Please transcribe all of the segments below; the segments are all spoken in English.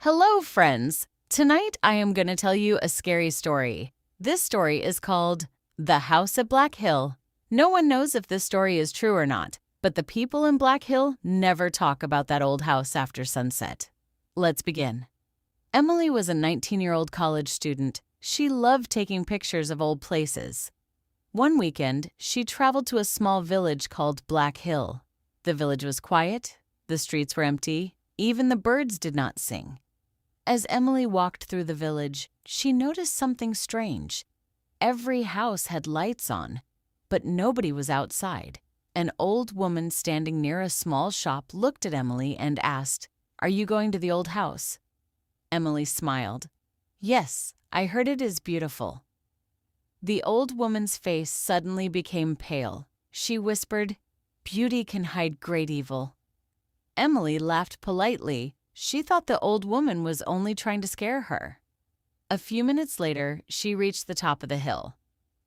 Hello, friends! Tonight I am going to tell you a scary story. This story is called The House at Black Hill. No one knows if this story is true or not, but the people in Black Hill never talk about that old house after sunset. Let's begin. Emily was a 19-year-old college student. She loved taking pictures of old places. One weekend, she traveled to a small village called Black Hill. The village was quiet, the streets were empty, even the birds did not sing. As Emily walked through the village, she noticed something strange. Every house had lights on, but nobody was outside. An old woman standing near a small shop looked at Emily and asked, "Are you going to the old house?" Emily smiled. "Yes, I heard it is beautiful." The old woman's face suddenly became pale. She whispered, "Beauty can hide great evil." Emily laughed politely. She thought the old woman was only trying to scare her. A few minutes later, she reached the top of the hill.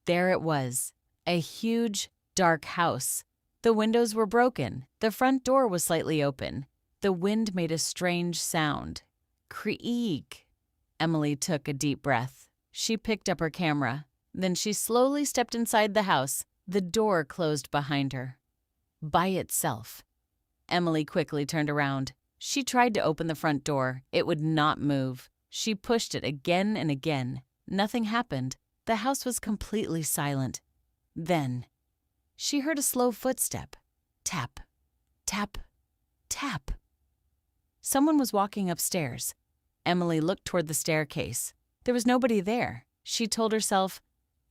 There it was, a huge, dark house. The windows were broken. The front door was slightly open. The wind made a strange sound. Creak. Emily took a deep breath. She picked up her camera. Then she slowly stepped inside the house. The door closed behind her. By itself. Emily quickly turned around. She tried to open the front door. It would not move. She pushed it again and again. Nothing happened. The house was completely silent. Then, she heard a slow footstep. Tap, tap, tap. Someone was walking upstairs. Emily looked toward the staircase. There was nobody there. She told herself,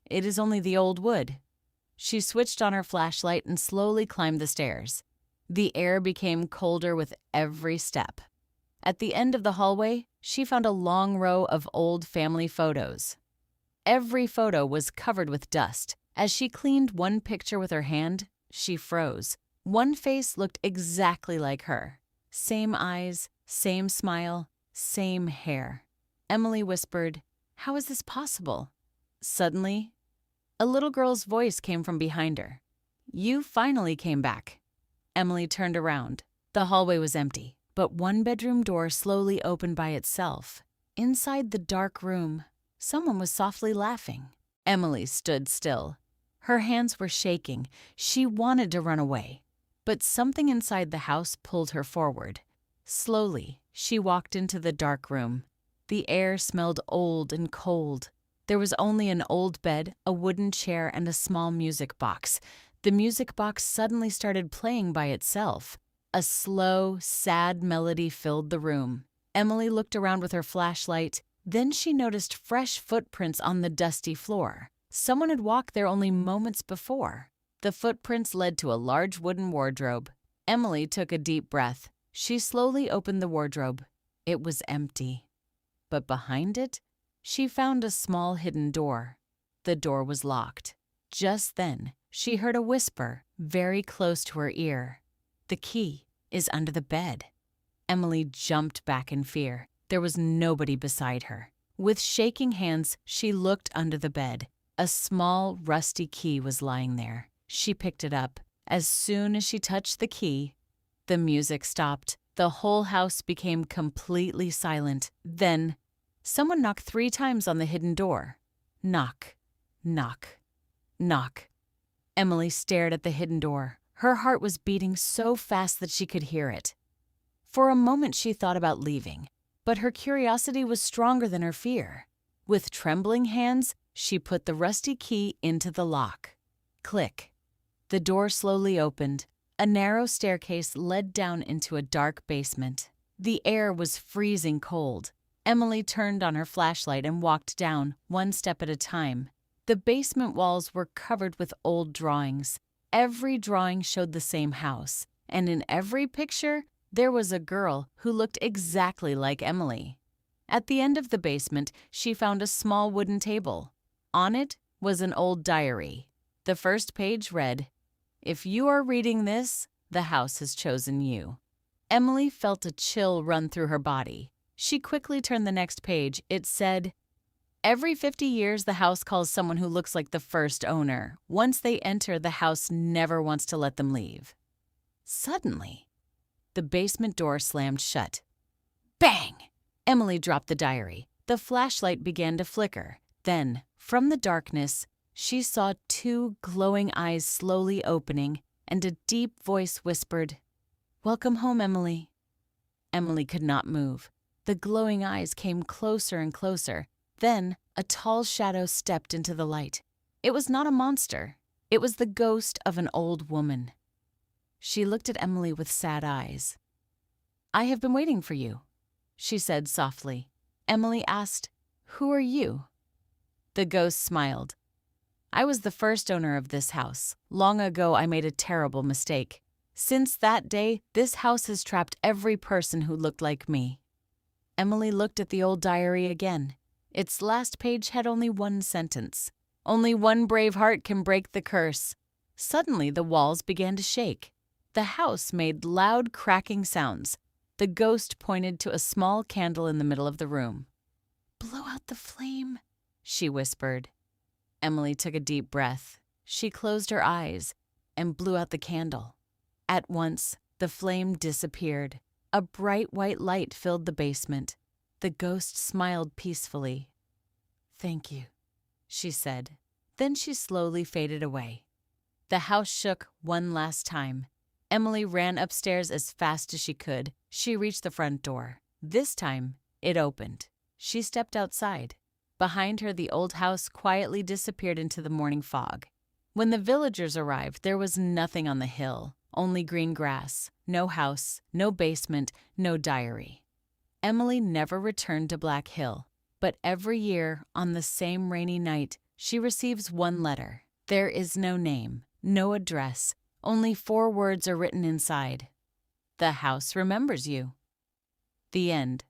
"It is only the old wood." She switched on her flashlight and slowly climbed the stairs. The air became colder with every step. At the end of the hallway, she found a long row of old family photos. Every photo was covered with dust. As she cleaned one picture with her hand, she froze. One face looked exactly like her. Same eyes, same smile, same hair. Emily whispered, "How is this possible?" Suddenly, a little girl's voice came from behind her. "You finally came back." Emily turned around. The hallway was empty, but one bedroom door slowly opened by itself. Inside the dark room, someone was softly laughing. Emily stood still. Her hands were shaking. She wanted to run away, but something inside the house pulled her forward. Slowly, she walked into the dark room. The air smelled old and cold. There was only an old bed, a wooden chair, and a small music box. The music box suddenly started playing by itself. A slow, sad melody filled the room. Emily looked around with her flashlight. Then she noticed fresh footprints on the dusty floor. Someone had walked there only moments before. The footprints led to a large wooden wardrobe. Emily took a deep breath. She slowly opened the wardrobe. It was empty. But behind it, she found a small hidden door. The door was locked. Just then, she heard a whisper very close to her ear. "The key is under the bed." Emily jumped back in fear. There was nobody beside her. With shaking hands, she looked under the bed. A small, rusty key was lying there. She picked it up. As soon as she touched the key, the music stopped. The whole house became completely silent. Then, someone knocked 3 times on the hidden door. Knock, knock, knock. Emily stared at the hidden door. Her heart was beating so fast that she could hear it. For a moment she thought about leaving, but her curiosity was stronger than her fear. With trembling hands, she put the rusty key into the lock. Click. The door slowly opened. A narrow staircase led down into a dark basement. The air was freezing cold. Emily turned on her flashlight and walked down, one step at a time. The basement walls were covered with old drawings. Every drawing showed the same house, and in every picture, there was a girl who looked exactly like Emily. At the end of the basement, she found a small wooden table. On it was an old diary. The first page read, "If you are reading this, the house has chosen you." Emily felt a chill run through her body. She quickly turned the next page. It said, "Every 50 years, the house calls someone who looks like the first owner. Once they enter, the house never wants to let them leave." Suddenly, the basement door slammed shut. Bang! Emily dropped the diary. The flashlight began to flicker. Then, from the darkness, she saw two glowing eyes slowly opening, and a deep voice whispered, "Welcome home, Emily." Emily could not move. The glowing eyes came closer and closer. Then, a tall shadow stepped into the light. It was not a monster. It was the ghost of an old woman. She looked at Emily with sad eyes. "I have been waiting for you," she said softly. Emily asked, "Who are you?" The ghost smiled. "I was the first owner of this house. Long ago, I made a terrible mistake. Since that day, this house has trapped every person who looked like me." Emily looked at the old diary again. Its last page had only one sentence. "Only one brave heart can break the curse." Suddenly, the walls began to shake. The house made loud cracking sounds. The ghost pointed to a small candle in the middle of the room. "Blow out the flame," she whispered. Emily took a deep breath. She closed her eyes and blew out the candle. At once, the flame disappeared. A bright white light filled the basement. The ghost smiled peacefully. "Thank you," she said. Then she slowly faded away. The house shook one last time. Emily ran upstairs as fast as she could. She reached the front door. This time, it opened. She stepped outside. Behind her, the old house quietly disappeared into the morning fog. When the villagers arrived, there was nothing on the hill, only green grass, no house, no basement, no diary. Emily never returned to Black Hill, but every year, on the same rainy night, she receives one letter. There is no name, no address, only 4 words are written inside. "The house remembers you." The end.